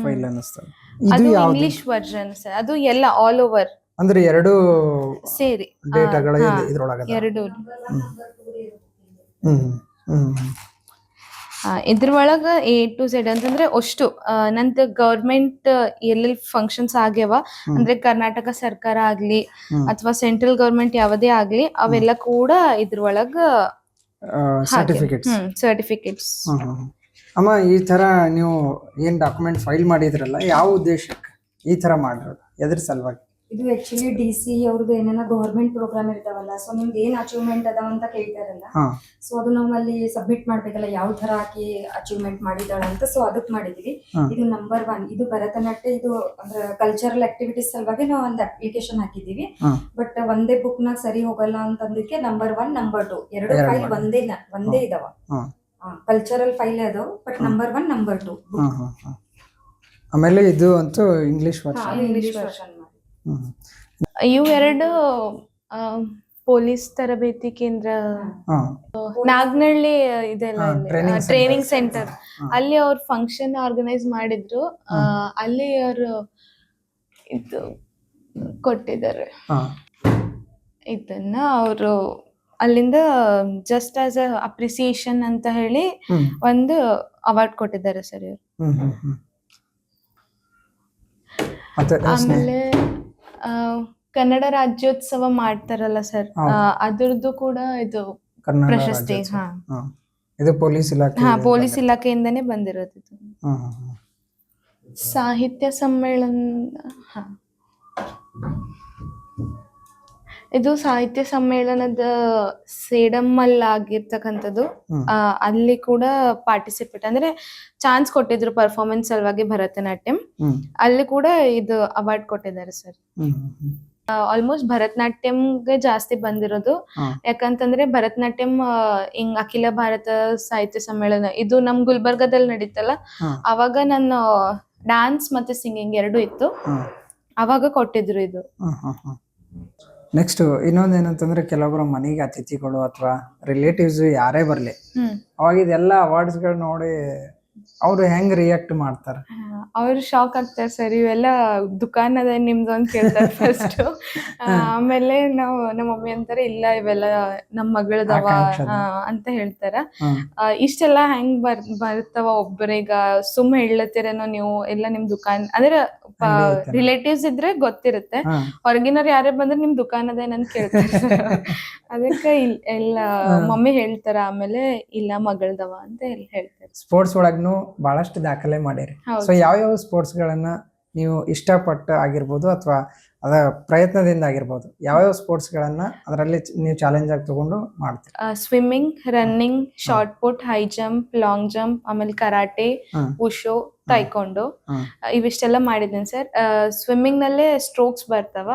ಫೈಲ್ ಅನ್ನಿಸ್ತದೆ. ಇದು ಇಂಗ್ಲಿಷ್ ವರ್ಷನ್ ಸರ್, ಅದು ಎಲ್ಲ ಆಲ್ ಓವರ್, ಅಂದ್ರೆ 2 ಸೇರಿ ಡೇಟಾಗಳು ಇದ್ರೊಳಗೆ 2. ಇದ್ರೊಳಗ A to Z ಅಂತಂದ್ರೆ ಅಷ್ಟು ನಂತ ಗವರ್ಮೆಂಟ್ ಎಲ್ಲೆಲ್ಲಿ ಫಂಕ್ಷನ್ಸ್ ಆಗ್ಯಾವ, ಅಂದ್ರೆ ಕರ್ನಾಟಕ ಸರ್ಕಾರ ಆಗ್ಲಿ ಅಥವಾ ಸೆಂಟ್ರಲ್ ಗವರ್ಮೆಂಟ್ ಯಾವುದೇ ಆಗ್ಲಿ, ಅವೆಲ್ಲ ಕೂಡ ಇದ್ರೊಳಗ ಸರ್ಟಿಫಿಕೇಟ್ಸ್. ಅಮ್ಮ, ಈ ತರ ನೀವು ಏನ್ ಡಾಕ್ಯುಮೆಂಟ್ ಫೈಲ್ ಮಾಡಿದ್ರಲ್ಲ, ಯಾವ ಉದ್ದೇಶಕ್ಕೆ ಈ ತರ ಮಾಡಿರೋದು? ಎದ್ರ ಸಲುವಾಗಿ? ಇದು ಆಕ್ಚುಲಿ DC ಅವ್ರದ್ದು ಏನೇನ ಗವರ್ಮೆಂಟ್ ಪ್ರೋಗ್ರಾಮ್ ಇರ್ತಾವಲ್ಲ, ಸೊ ನಿಮ್ದು ಏನ್ ಅಚೀವ್ಮೆಂಟ್ ಅದಾವ ಅಂತ ಕೇಳ್ತಾರಲ್ಲ, ಸೊ ಅದು ನಾವು ಅಲ್ಲಿ ಸಬ್ಮಿಟ್ ಮಾಡ್ಬೇಕಲ್ಲ, ಯಾವ ತರ ಹಾಕಿ ಅಚೀವ್ಮೆಂಟ್ ಮಾಡಿದಾಳ ಅಂತ. ಸೊ ಅದಕ್ಕೆ ಮಾಡಿದ್ವಿ. ಇದು ನಂಬರ್ 1, ಇದು ಭರತನಾಟ್ಯ, ಇದು ಅಂದ್ರೆ ಕಲ್ಚರಲ್ ಆಕ್ಟಿವಿಟೀಸ್ ಸಲುವಾಗಿ ನಾವು ಒಂದು ಅಪ್ಲಿಕೇಶನ್ ಹಾಕಿದೀವಿ. ಬಟ್ ಒಂದೇ ಬುಕ್ ನಾಗ ಸರಿ ಹೋಗಲ್ಲ ಅಂತಂದಕ್ಕೆ ನಂಬರ್ 1, ನಂಬರ್ 2 2 ಫೈಲ್ ಒಂದೇ ಇದಾವ. ಕಲ್ಚರಲ್ ಫೈಲ್ ಅದಾವ, ಬಟ್ ನಂಬರ್ 1, ನಂಬರ್ 2 ಆಮೇಲೆ ಇದು ಅಂತೂ ಇಂಗ್ಲಿಷ್ ವರ್ಷನ್. ಇವು 2 ಪೊಲೀಸ್ ತರಬೇತಿ ಕೇಂದ್ರ, ನಾಗನಹಳ್ಳಿ ಇದೆಲ್ಲ ಟ್ರೈನಿಂಗ್ ಸೆಂಟರ್, ಅಲ್ಲಿ ಅವ್ರ ಫಂಕ್ಷನ್ ಆರ್ಗನೈಸ್ ಮಾಡಿದ್ರು. ಅಲ್ಲಿ ಅವರು ಇದು ಕೊಟ್ಟಿದ್ದಾರೆ. ಇದನ್ನ ಅವರು ಅಲ್ಲಿಂದ ಜಸ್ಟ್ ಆಸ್ ಅ ಅಪ್ರಿಸಿಯೇಷನ್ ಅಂತ ಹೇಳಿ ಒಂದು ಅವಾರ್ಡ್ ಕೊಟ್ಟಿದ್ದಾರೆ ಸರ್ ಇವರು. ಆಮೇಲೆ ಕನ್ನಡ ರಾಜ್ಯೋತ್ಸವ ಮಾಡ್ತಾರಲ್ಲ ಸರ್, ಅದ್ರದ್ದು ಕೂಡ ಇದು ಪ್ರಶಸ್ತಿ. ಇದು ಪೊಲೀಸ್ ಇಲಾಖೆ, ಪೊಲೀಸ್ ಇಲಾಖೆಯಿಂದನೇ ಬಂದಿರೋದು ಇದು. ಸಾಹಿತ್ಯ ಸಮ್ಮೇಳನ ಇದು ಸಾಹಿತ್ಯ ಸಮ್ಮೇಳನದ ಸೇಡಮ್ಮಲ್ಲಿ ಆಗಿರ್ತಕ್ಕಂಥದ್ದು. ಅಲ್ಲಿ ಕೂಡ ಪಾರ್ಟಿಸಿಪೇಟ್ ಅಂದ್ರೆ ಚಾನ್ಸ್ ಕೊಟ್ಟಿದ್ರು ಪರ್ಫಾರ್ಮೆನ್ಸ್ ಸಲುವಾಗಿ ಭರತನಾಟ್ಯಂ. ಅಲ್ಲಿ ಕೂಡ ಇದು ಅವಾರ್ಡ್ ಕೊಟ್ಟಿದ್ದಾರೆ ಸರ್. ಆಲ್ಮೋಸ್ಟ್ ಭರತನಾಟ್ಯಂಗೆ ಜಾಸ್ತಿ ಬಂದಿರೋದು. ಯಾಕಂತಂದ್ರೆ ಭರತನಾಟ್ಯಂ ಹಿಂಗ್ ಅಖಿಲ ಭಾರತ ಸಾಹಿತ್ಯ ಸಮ್ಮೇಳನ ಇದು ನಮ್ ಗುಲ್ಬರ್ಗದಲ್ಲಿ ನಡೀತಲ್ಲ, ಅವಾಗ ನಾನು ಡ್ಯಾನ್ಸ್ ಮತ್ತೆ ಸಿಂಗಿಂಗ್ ಎರಡು ಇತ್ತು, ಅವಾಗ ಕೊಟ್ಟಿದ್ರು ಇದು. ನೆಕ್ಸ್ಟ್ ಇನ್ನೊಂದ್ ಏನಂತಂದ್ರೆ ಕೆಲವೊಬ್ರು ಮನೆಗೆ ಅತಿಥಿಗಳು ಅಥವಾ ರಿಲೇಟಿವ್ಸ್ ಯಾರೇ ಬರ್ಲಿ, ಅವಾಗ ಇದೆಲ್ಲ ಅವಾರ್ಡ್ಸ್ ಗಳು ನೋಡಿ ಅವ್ರು ಹೆಂಗ್ ರಿಯಾಕ್ಟ್ ಮಾಡ್ತಾರ? ಅವ್ರು ಶಾಕ್ ಆಗ್ತಾರೆ ಸರ್. ಇವೆಲ್ಲ ದುಕಾನ್ ಅದ ನಿಮ್ದು ಅಂತ ಕೇಳ್ತಾರೆ ಫಸ್ಟ್. ಆಮೇಲೆ ನಮ್ಮ ಮಮ್ಮಿ ಅಂತಾರೆ ಇಲ್ಲ ಇವೆಲ್ಲ ನಮ್ ಮಗಳದವ ಅಂತ ಹೇಳ್ತಾರ. ಇಷ್ಟೆಲ್ಲ ಹೆಂಗ್ ಬರ್ತಾವ ಒಬ್ಬರೀಗ ಸುಮ್ ಹೇಳತ್ತೀರೇನೋ ನೀವು, ಎಲ್ಲ ನಿಮ್ ದುಕಾನ್ ಅಂದ್ರೆ ರಿಲೇಟಿವ್ಸ್ ಇದ್ರೆ ಗೊತ್ತಿರುತ್ತೆ, ಹೊರಗಿನವ್ರು ಯಾರೇ ಬಂದ್ರೆ ನಿಮ್ ದುಕಾನ್ ಅದೇನಂತ ಕೇಳ್ತಾರೆ. ಅದಕ್ಕೆ ಎಲ್ಲ ಮಮ್ಮಿ ಹೇಳ್ತಾರ, ಆಮೇಲೆ ಇಲ್ಲ ಮಗಳದವ ಅಂತ ಹೇಳ್ತಾರೆ. ಸ್ಪೋರ್ಟ್ಸ್ ಒಳಗ್ನು ಬಹಳಷ್ಟು ದಾಖಲೆ ಮಾಡಿರಿ. ಸೊ ಯಾವ ಸ್ಪೋರ್ಟ್ಸ್ ಗಳನ್ನ ನೀವು ಇಷ್ಟಪಟ್ಟು ಆಗಿರ್ಬೋದು ಅಥವಾ ಅದ ಪ್ರಯತ್ನದಿಂದ ಆಗಿರ್ಬೋದು, ಯಾವ್ಯಾವ ಸ್ಪೋರ್ಟ್ಸ್ ಗಳನ್ನ ಅದರಲ್ಲಿ ನೀವು ಚಾಲೆಂಜ್ ಆಗಿ ತಗೊಂಡು ಮಾಡ್ತೀರಿ? Swimming, running, shot put, high jump, long jump, ಆಮೇಲೆ ಕರಾಟೆ, ಉಶೋ, ಟೈಕೊಂಡೋ, ಇವಿಷ್ಟೆಲ್ಲ ಮಾಡಿದ್ದೀನಿ ಸರ್. ಸ್ವಿಮ್ಮಿಂಗ್ ನಲ್ಲೇ ಸ್ಟ್ರೋಕ್ಸ್ ಬರ್ತಾವ,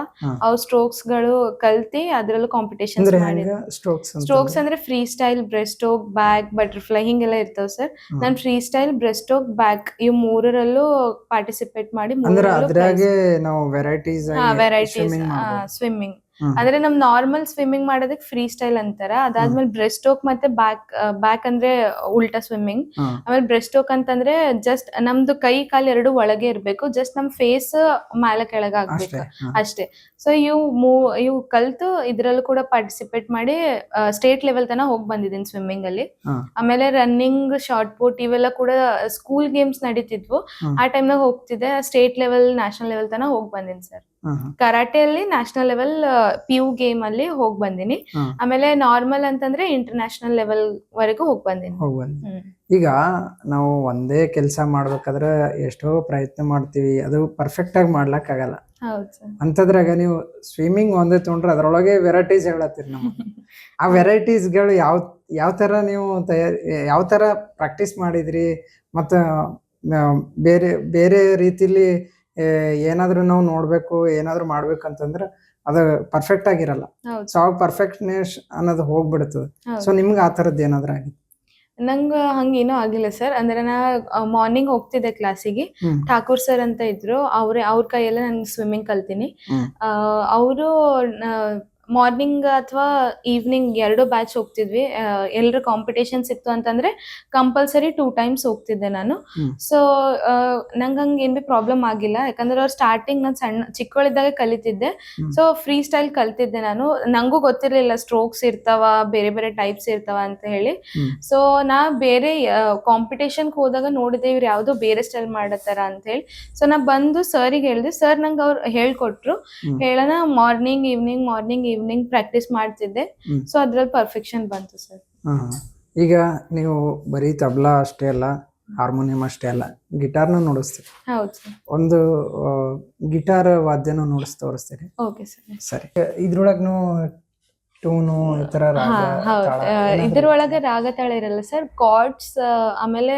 ಅವು ಸ್ಟ್ರೋಕ್ಸ್ ಗಳು ಕಲ್ತಿ ಅದ್ರಲ್ಲೂ ಕಾಂಪಿಟೇಷನ್ ಮಾಡಿದ್ವಿ. ಸ್ಟ್ರೋಕ್ಸ್ ಅಂದ್ರೆ freestyle, breaststroke, back, butterfly ಹಿಂಗೆಲ್ಲ ಇರ್ತಾವ ಸರ್. ನಾನ್ freestyle, breaststroke, back ಇವ್ ಮೂರರಲ್ಲೂ ಪಾರ್ಟಿಸಿಪೇಟ್ ಮಾಡಿ ವೆರೈಟೀಸ್ ಸ್ವಿಮ್ಮಿಂಗ್ ಅಂದ್ರೆ ನಮ್ ನಾರ್ಮಲ್ ಸ್ವಿಮ್ಮಿಂಗ್ ಮಾಡೋದಕ್ಕೆ ಫ್ರೀ ಸ್ಟೈಲ್ ಅಂತಾರ. ಅದಾದ್ಮೇಲೆ ಬ್ರೆಸ್ಟ್ ಸ್ಟ್ರೋಕ್ ಮತ್ತೆ ಬ್ಯಾಕ್ ಅಂದ್ರೆ ಉಲ್ಟಾ ಸ್ವಿಮ್ಮಿಂಗ್. ಆಮೇಲೆ ಬ್ರೆಸ್ಟ್ ಸ್ಟ್ರೋಕ್ ಅಂತಂದ್ರೆ ಜಸ್ಟ್ ನಮ್ದು ಕೈ ಕಾಲು ಎರಡು ಒಳಗೆ ಇರ್ಬೇಕು, ಜಸ್ಟ್ ನಮ್ ಫೇಸ್ ಮೇಲೆ ಕೆಳಗ ಆಗ್ಬೇಕು ಅಷ್ಟೇ. ಸೊ ಇವು ಕಲ್ತು ಇದ್ರಲ್ಲೂ ಕೂಡ ಪಾರ್ಟಿಸಿಪೇಟ್ ಮಾಡಿ ಸ್ಟೇಟ್ ಲೆವೆಲ್ ತನ ಹೋಗಿ ಬಂದಿದ್ದೀನಿ ಸ್ವಿಮ್ಮಿಂಗ್ ಅಲ್ಲಿ. ಆಮೇಲೆ ರನ್ನಿಂಗ್, ಶಾರ್ಟ್ ಪುಟ್ ಇವೆಲ್ಲ ಕೂಡ ಸ್ಕೂಲ್ ಗೇಮ್ಸ್ ನಡೀತಿದ್ವು, ಆ ಟೈಮ್ನಾಗ ಹೋಗ್ತಿದ್ದೆ. ಸ್ಟೇಟ್ ಲೆವೆಲ್, ನ್ಯಾಷನಲ್ ಲೆವೆಲ್ ತನ ಹೋಗಿ ಬಂದಿನಿ ಸರ್. ಕರಾಟೆಯಲ್ಲಿ ನ್ಯಾಷನಲ್ ಲೆವೆಲ್ PU ಗೇಮ್ ಅಲ್ಲಿ ಹೋಗಿ ಬಂದಿನಿ. ಆಮೇಲೆ ನಾರ್ಮಲ್ ಅಂತಂದ್ರೆ ಇಂಟರ್ನ್ಯಾಷನಲ್ ಲೆವೆಲ್ ವರೆಗೂ ಹೋಗಿ ಬಂದಿನಿ. ಈಗ ನಾವು ಒಂದೇ ಕೆಲಸ ಮಾಡ್ಬೇಕಾದ್ರೆ ಎಷ್ಟೋ ಪ್ರಯತ್ನ ಮಾಡ್ತೀವಿ, ಅದು ಪರ್ಫೆಕ್ಟ್ ಆಗಿ ಮಾಡ್ಲಕ್ ಆಗಲ್ಲ. ಅಂತದ್ರಾಗ ನೀವು ಸ್ವಿಮ್ಮಿಂಗ್ ಒಂದೇ ತೊಗೊಂಡ್ರೆ ಅದ್ರೊಳಗೆ ವೆರೈಟೀಸ್ ಹೇಳತ್ತೀರಿ ನಮಗೆ. ಆ ವೆರೈಟೀಸ್ ಗಳು ಯಾವ ತರ ನೀವು ಯಾವ ತರ ಪ್ರಾಕ್ಟೀಸ್ ಮಾಡಿದ್ರಿ? ಮತ್ತ ಬೇರೆ ಬೇರೆ ರೀತಿಲಿ ಏನಾದ್ರೂ ನಾವು ನೋಡ್ಬೇಕು, ಏನಾದ್ರು ಮಾಡ್ಬೇಕಂತಂದ್ರೆ ಅದು ಪರ್ಫೆಕ್ಟ್ ಆಗಿರಲ್ಲ. ಸೊ ಅವಾಗ ಪರ್ಫೆಕ್ಟ್ನೆಸ್ ಅನ್ನೋದು ಹೋಗ್ಬಿಡ್ತದೆ. ಸೊ ನಿಮ್ಗೆ ಆ ತರದ್ ಏನಾದ್ರು ಆಗಿತ್ತು? ನಂಗ ಹಂಗೇನೂ ಆಗಿಲ್ಲ ಸರ್. ಅಂದ್ರೆ ನಾ ಮಾರ್ನಿಂಗ್ ಹೋಗ್ತಿದ್ದೆ ಕ್ಲಾಸಿಗೆ, ಠಾಕೂರ್ ಸರ್ ಅಂತ ಇದ್ರು, ಅವ್ರ ಕೈಯಲ್ಲೇ ನನ್ ಸ್ವಿಮ್ಮಿಂಗ್ ಕಲ್ತೀನಿ. ಅವರು ಮಾರ್ನಿಂಗ್ ಅಥವಾ ಈವ್ನಿಂಗ್ ಎರಡು ಬ್ಯಾಚ್ ಹೋಗ್ತಿದ್ವಿ. ಎಲ್ಲರ ಕಾಂಪಿಟೇಷನ್ಸ್ ಇತ್ತು ಅಂತಂದ್ರೆ ಕಂಪಲ್ಸರಿ 2 times ಹೋಗ್ತಿದ್ದೆ ನಾನು. ಸೊ ನಂಗೆ ಹಂಗೆ ಏನ್ ಬಿ ಪ್ರಾಬ್ಲಮ್ ಆಗಿಲ್ಲ, ಯಾಕಂದ್ರೆ ಅವ್ರು ಸ್ಟಾರ್ಟಿಂಗ್ ನಾನು ಚಿಕ್ಕವಳಿದ್ದಾಗ ಕಲಿತಿದ್ದೆ. ಸೊ ಫ್ರೀ ಸ್ಟೈಲ್ ಕಲ್ತಿದ್ದೆ ನಾನು. ನಂಗೂ ಗೊತ್ತಿರ್ಲಿಲ್ಲ ಸ್ಟ್ರೋಕ್ಸ್ ಇರ್ತಾವ, ಬೇರೆ ಬೇರೆ ಟೈಪ್ಸ್ ಇರ್ತಾವ ಅಂತ ಹೇಳಿ. ಸೊ ನಾ ಬೇರೆ ಕಾಂಪಿಟೇಷನ್ಗೆ ಹೋದಾಗ ನೋಡಿದೆ ಇವ್ರು ಯಾವ್ದೋ ಬೇರೆ ಸ್ಟೈಲ್ ಮಾಡತ್ತಾರ ಅಂತ ಹೇಳಿ. ಸೊ ನಾ ಬಂದು ಸರ್ಗೆ ಹೇಳಿದೆ, ಸರ್ ನಂಗೆ ಅವ್ರು ಹೇಳ್ಕೊಟ್ರು. ಹೇಳೋಣ ಮಾರ್ನಿಂಗ್ ಈವ್ನಿಂಗ್ ಪ್ರಾಕ್ಟೀಸ್ ಮಾಡ್ತಿದ್ದೆ. ಸೊ ಅದ್ರಲ್ಲಿ ಪರ್ಫೆಕ್ಷನ್ ಬಂತು ಸರ್. ಈಗ ನೀವು ಬರೀ ತಬಲಾ ಅಷ್ಟೇ ಅಲ್ಲ, ಹಾರ್ಮೋನಿಯಂ ಅಷ್ಟೇ ಅಲ್ಲ, ಗಿಟಾರ್ನು ನುಡಿಸ್ತೀರಿ. ಹೌದು ಸರ್. ಒಂದು ಗಿಟಾರ್ ವಾದ್ಯನೂ ತೋರಿಸ್ತೀರಿ. Okay sir. ಸರಿ, ಇದ್ರೊಳಗ್ನು ಟೂನು ಈ ತರ ಇದ್ರೊಳಗೆ ರಾಗ ತಾಳ ಇರಲ್ಲ ಸರ್. ಕಾರ್ಡ್ಸ್, ಆಮೇಲೆ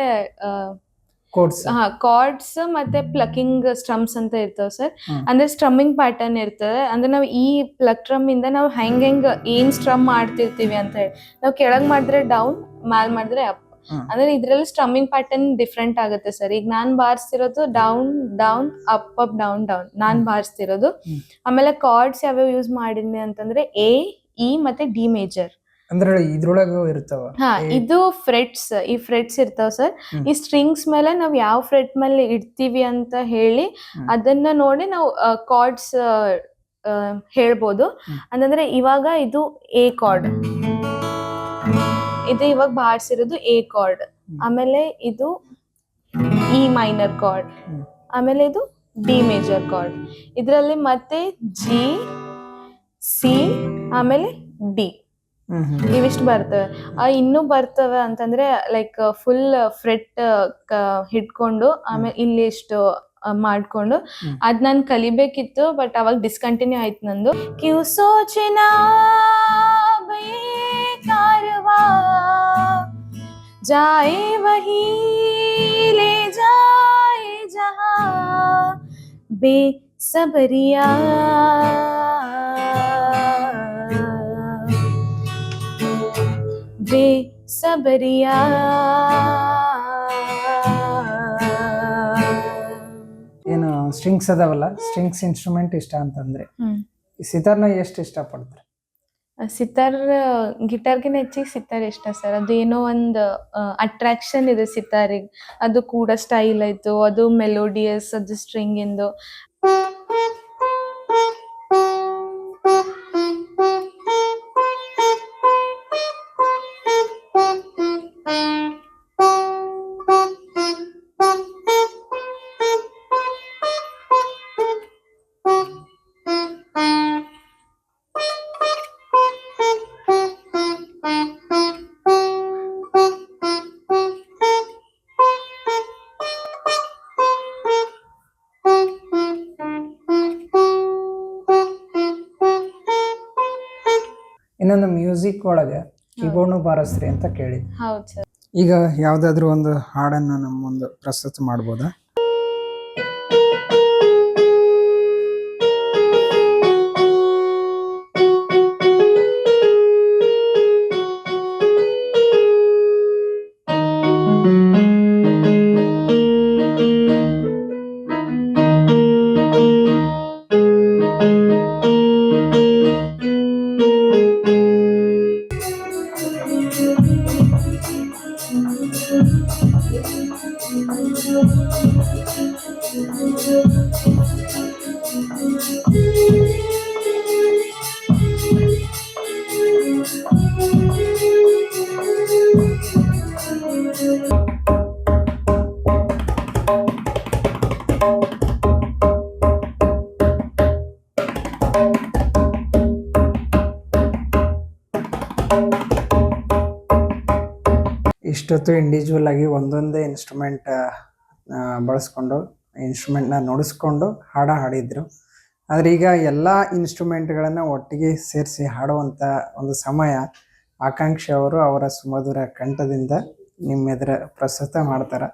ಕಾರ್ಡ್ಸ್ ಮತ್ತೆ ಪ್ಲಕಿಂಗ್ ಸ್ಟ್ರಮ್ಸ್ ಅಂತ ಇರ್ತಾವ ಸರ್. ಅಂದ್ರೆ ಸ್ಟ್ರಮ್ಮಿಂಗ್ ಪ್ಯಾಟರ್ನ್ ಇರ್ತದೆ. ಅಂದ್ರೆ ನಾವು ಈ ಪ್ಲಕ್ ಡ್ರಮ್ ಇಂದ ನಾವು ಹೆಂಗ್ ಏನ್ ಸ್ಟ್ರಮ್ ಮಾಡ್ತಿರ್ತೀವಿ ಅಂತ ಹೇಳಿ, ನಾವು ಕೆಳಗ್ ಮಾಡಿದ್ರೆ ಡೌನ್, ಮ್ಯಾಲ್ ಮಾಡಿದ್ರೆ ಅಪ್. ಅಂದ್ರೆ ಇದ್ರಲ್ಲಿ ಸ್ಟ್ರಮ್ಮಿಂಗ್ ಪ್ಯಾಟರ್ನ್ ಡಿಫ್ರೆಂಟ್ ಆಗುತ್ತೆ ಸರ್. ಈಗ ನಾನ್ ಬಾರಿಸ್ತಿರೋದು down down up up down down ನಾನ್ ಬಾರಿಸ್ತಿರೋದು. ಆಮೇಲೆ ಕಾರ್ಡ್ಸ್ ಯಾವ್ಯಾವ ಯೂಸ್ ಮಾಡಿದ್ನಿ ಅಂತಂದ್ರೆ A, E ಮತ್ತೆ D ಮೇಜರ್. ಅಂದ್ರೆ ಇದ್ರೊಳಗ ಇರ್ತಾವ. ಇದು ಫ್ರೆಟ್ಸ್, ಈ ಫ್ರೆಟ್ಸ್ ಇರ್ತಾವ ಸರ್. ಈ ಸ್ಟ್ರಿಂಗ್ಸ್ ಮೇಲೆ ನಾವ್ ಯಾವ ಫ್ರೆಟ್ ಮೇಲೆ ಇಡ್ತೀವಿ ಅಂತ ಹೇಳಿ ಅದನ್ನ ನೋಡಿ ನಾವು ಕಾರ್ಡ್ಸ್ ಹೇಳ್ಬೋದು. ಅಂತಂದ್ರೆ ಇವಾಗ ಇದು A ಕಾರ್ಡ್, ಇದು ಇವಾಗ ಬಾರಿಸಿರೋದು A ಕಾರ್ಡ್. ಆಮೇಲೆ ಇದು E ಮೈನರ್ ಕಾರ್ಡ್, ಆಮೇಲೆ ಇದು D ಮೇಜರ್ ಕಾರ್ಡ್. ಇದರಲ್ಲಿ ಮತ್ತೆ G, C ಆಮೇಲೆ D ಇವಿಷ್ಟು ಬರ್ತವೆ. ಇನ್ನೂ ಬರ್ತವೆ ಅಂತಂದ್ರೆ ಲೈಕ್ ಫುಲ್ ಫ್ರೆಟ್ ಹಿಡ್ಕೊಂಡು, ಆಮೇಲೆ ಇಲ್ಲಿ ಇಷ್ಟು ಮಾಡ್ಕೊಂಡು ಅದ್ ನಾನು ಕಲಿಬೇಕಿತ್ತು, ಬಟ್ ಅವಾಗ ಡಿಸ್ಕಂಟಿನ್ಯೂ ಆಯ್ತು ನಂದು. ಕ್ಯೂ ಸೋಚನಾ ಬೇಕಾರವಾ ಜಾಯೆ ವಹಿ ಲೇ ಜಾಯೆ ಜಹಾ ಬೇಸಬರಿಯಾ ಬೇಸಬರಿಯಾ. ಏನು ಸ್ಟ್ರಿಂಗ್ಸ್ ಅದಾವಲ್ಲ, ಸ್ಟ್ರಿಂಗ್ಸ್ ಇನ್ಸ್ಟ್ರೂಮೆಂಟ್ ಇಷ್ಟ ಅಂತಂದ್ರೆ ಸಿತಾರ್ನ ಎಷ್ಟು ಇಷ್ಟಪಡ್ತಾರೆ? ಸಿತಾರ್ ಗಿಟಾರ್ಗಿನ ಹೆಚ್ಚಿಗೆ ಸಿತಾರ್ ಇಷ್ಟ ಸರ್. ಅದು ಏನೋ ಒಂದು ಅಟ್ರಾಕ್ಷನ್ ಇದೆ ಸಿತಾರಿಗೆ. ಅದು ಕೂಡ ಸ್ಟೈಲ್ ಆಯ್ತು, ಅದು ಮೆಲೋಡಿಯಸ್, ಅದು ಸ್ಟ್ರಿಂಗ್ ಇಂದು. ಇನ್ನೊಂದು ಮ್ಯೂಸಿಕ್ ಒಳಗೆ ಕೀಬೋರ್ಡ್ನು ಬಾರಿಸ್ರಿ ಅಂತ ಕೇಳಿ. ಹೌದು ಸರ್. ಈಗ ಯಾವ್ದಾದ್ರು ಒಂದು ಹಾಡನ್ನ ನಮ್ಮ ಮುಂದೆ ಪ್ರಸ್ತುತ ಮಾಡ್ಬೋದಾ? ಇಷ್ಟೊತ್ತು ಇಂಡಿವಿಜುವಲ್ ಆಗಿ ಒಂದೊಂದೇ ಇನ್ಸ್ಟ್ರೂಮೆಂಟ್ ಬಳಸ್ಕೊಂಡು ಇನ್ಸ್ಟ್ರೂಮೆಂಟ್ನ ನುಡಿಸ್ಕೊಂಡು ಹಾಡಿದ್ರು. ಆದರೆ ಈಗ ಎಲ್ಲ ಇನ್ಸ್ಟ್ರೂಮೆಂಟ್ಗಳನ್ನು ಒಟ್ಟಿಗೆ ಸೇರಿಸಿ ಹಾಡುವಂಥ ಒಂದು ಸಮಯ ಆಕಾಂಕ್ಷಿ ಅವರು ಅವರ ಸುಮಧುರ ಕಂಠದಿಂದ ನಿಮ್ಮ ಎದುರ ಪ್ರಸ್ತುತ ಮಾಡ್ತಾರೆ.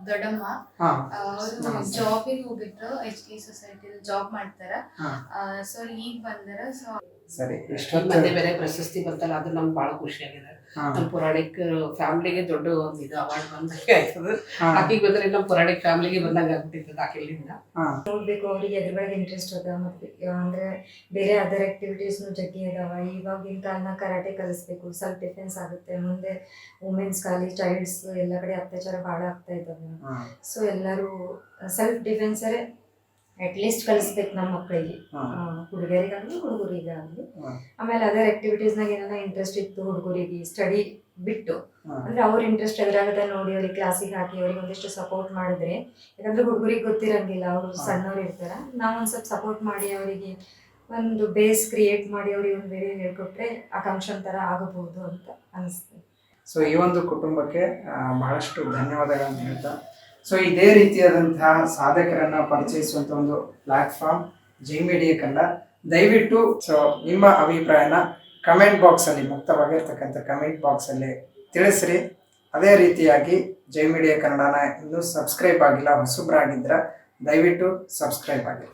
ದೊಡ್ಡಮ್ಮ ಅವರು ಜಾಬಿಗೆ ಹೋಗಿದ್ರು, HK ಸೊಸೈಟಿ ಜಾಬ್ ಮಾಡ್ತಾರ. ಸೊ ಈಗ ಬಂದಾರ. ಸೊ ಸರಿ, ಮತ್ತೆ ಬೇರೆ ಪ್ರಶಸ್ತಿ ಬಂತಲ್ಲ, ಅದು ನಮ್ಗೆ ಬಹಳ ಖುಷಿ ಆಗಿದೆ. ನಮ್ಮ ಪುರಾಣಿಕ್ ಫ್ಯಾಮಿಲಿಗೆ ದೊಡ್ಡ ಒಂದು ಇದು ಅವಾರ್ಡ್ ಬಂದಂಗೆ ಆಯ್ತದ. ಆಕಿಗೆ ಬಂದ್ರೆ ನಮ್ಮ ಪುರಾಣಿಕ್ ಫ್ಯಾಮಿಲಿಗೆ ಬಂದಂಗೆ ಆಗ್ಬಿಟ್ಟಿರ್ತದೆ ಆಕೆಲಿಂದ. ನೋಡ್ಬೇಕು ಅವ್ರಿಗೆ ಅದ್ರ ಬಗ್ಗೆ ಇಂಟ್ರೆಸ್ಟ್ ಅದ. ಮತ್ತೆ ಅಂದ್ರೆ ಬೇರೆ ಅದರ್ ಆಕ್ಟಿವಿಟೀಸ್ನು ಜಗ್ಗಿ ಅದಾವ. ಇವಾಗಿನ ಕಾಲನ ಕರಾಟೆ ಕಲಿಸ್ಬೇಕು, ಸೆಲ್ಫ್ ಡಿಫೆನ್ಸ್ ಆಗುತ್ತೆ. ಮುಂದೆ ವುಮೆನ್ಸ್ ಖಾಲಿ ಚೈಲ್ಡ್ಸ್ ಎಲ್ಲ ಕಡೆ ಅತ್ಯಾಚಾರ ಭಾಳ ಆಗ್ತಾ ಇದ್ದಾವೆ. ಸೊ ಎಲ್ಲರೂ ಸೆಲ್ಫ್ ಡಿಫೆನ್ಸರೇ ಅಟ್ಲೀಸ್ಟ್ ಕಲಿಸ್ಬೇಕು ನಮ್ಮ ಮಕ್ಕಳಿಗೆ, ಹುಡುಗರಿಗಾಗಲಿ ಹುಡುಗರಿಗಾಗಲಿ. ಆಮೇಲೆ ಅದರ್ ಆಕ್ಟಿವಿಟೀಸ್ನಾಗ ಏನಾರ ಇಂಟ್ರೆಸ್ಟ್ ಇತ್ತು ಹುಡುಗರಿಗೆ, ಸ್ಟಡಿ ಬಿಟ್ಟು ಅಂದ್ರೆ ಅವ್ರ ಇಂಟ್ರೆಸ್ಟ್ ಎದುರಾಗದ ನೋಡಿ ಅವ್ರಿಗೆ ಕ್ಲಾಸಿಗೆ ಹಾಕಿ ಅವ್ರಿಗೆ ಒಂದಿಷ್ಟು ಸಪೋರ್ಟ್ ಮಾಡಿದ್ರೆ, ಯಾಕಂದ್ರೆ ಹುಡುಗರಿಗೆ ಗೊತ್ತಿರಂಗಿಲ್ಲ, ಅವರು ಸಣ್ಣವ್ರು ಇರ್ತಾರ. ನಾವು ಒಂದು ಸ್ವಲ್ಪ ಸಪೋರ್ಟ್ ಮಾಡಿ ಅವರಿಗೆ ಒಂದು ಬೇಸ್ ಕ್ರಿಯೇಟ್ ಮಾಡಿ ಅವ್ರಿಗೆ ಒಂದು ಬೇರೆ ಹೇಳ್ಕೊಟ್ರೆ ಆಕಾಂಕ್ಷೆ ಥರ ಆಗಬಹುದು ಅಂತ ಅನಿಸ್ತದೆ. ಸೊ ಈ ಒಂದು ಕುಟುಂಬಕ್ಕೆ ಬಹಳಷ್ಟು ಧನ್ಯವಾದಗಳನ್ನು ಹೇಳ್ತಾ, ಸೊ ಇದೇ ರೀತಿಯಾದಂತಹ ಸಾಧಕರನ್ನ ಪರಿಚಯಿಸುವಂಥ ಒಂದು ಪ್ಲಾಟ್ಫಾರ್ಮ್ ಜೈ ಮೀಡಿಯಾ ಕನ್ನಡ. ದಯವಿಟ್ಟು ಸೊ ನಿಮ್ಮ ಅಭಿಪ್ರಾಯನ ಕಮೆಂಟ್ ಬಾಕ್ಸಲ್ಲಿ, ಮುಕ್ತವಾಗಿರ್ತಕ್ಕಂಥ ಕಮೆಂಟ್ ಬಾಕ್ಸಲ್ಲಿ ತಿಳಿಸ್ರಿ. ಅದೇ ರೀತಿಯಾಗಿ ಜೈ ಮೀಡಿಯಾ ಕನ್ನಡನ ಇನ್ನೂ ಸಬ್ಸ್ಕ್ರೈಬ್ ಆಗಿಲ್ಲ, ಹೊಸಬ್ರಾಗಿದ್ರೆ ದಯವಿಟ್ಟು ಸಬ್ಸ್ಕ್ರೈಬ್ ಆಗಿ.